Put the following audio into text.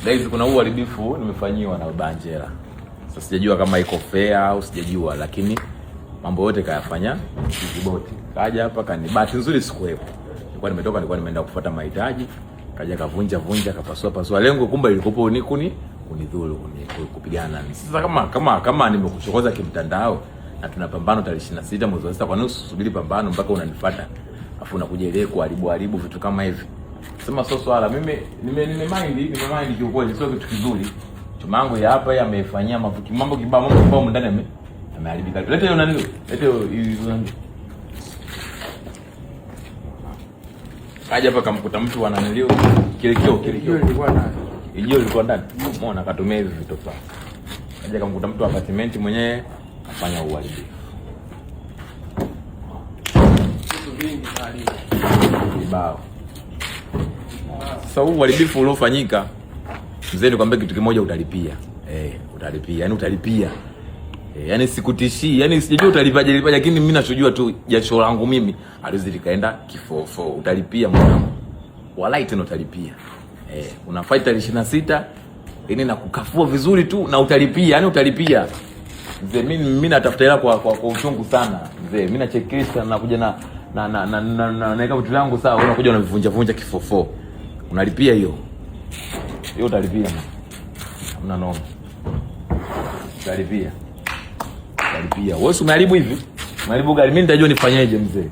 Guys, kuna uharibifu nimefanyiwa na baba Angela. Sasa sijajua kama iko fair au sijajua, lakini mambo yote kayafanya Kiboti. Kaja hapa bahati nzuri sikuwepo. Nilikuwa nimeenda kufuata mahitaji. Kaja kavunja kapasua. Lengo kumbe ilikopo ni kunidhuru, kupigana. Sasa kama nimekuchokoza kimtandao na tunapambana tarehe 26 mwezi wa 6, kwa nini usubiri pambano mpaka unanifuata? Afu unakuja ile kuharibu vitu kama hivi. Sema sio swala, mimi nimemind kiukweli, sio kitu kizuri. Chuma yangu ya hapa yamefanyia mambo kibao ndani ameharibika. Lete hiyo nani? Lete hiyo nani? Kaja hapa kamkuta mtu ananilio kilikio ilikuwa ndani. Hiyo ilikuwa ndani. Umeona katumia hivi vitu sawa. Kaja kamkuta mtu apartment mwenyewe afanya uharibifu. Vitu vingi kali. Kibao. Sasa huu uharibifu uliofanyika, mzee nikwambia kitu kimoja, utalipia. Utalipia. Yaani utalipia. Yaani sikutishii. Yaani sijui utalipaje, lakini mimi nachojua tu jasho langu mimi alizi likaenda kifofo. Utalipia mwanangu. Walai tena utalipia. Una fight tarehe 26, yaani nakukafua vizuri tu na utalipia. Yaani utalipia. Mzee mimi natafuta hela kwa uchungu sana. Mzee mimi nachekesha na kuja na naweka vitu vyangu sawa, unakuja unavunja kifofo. Unalipia hiyo. Hiyo utalipia. Hamna noma. Utalipia. Wewe umeharibu hivi? Umeharibu gari. Mimi nitajua nifanyeje mzee.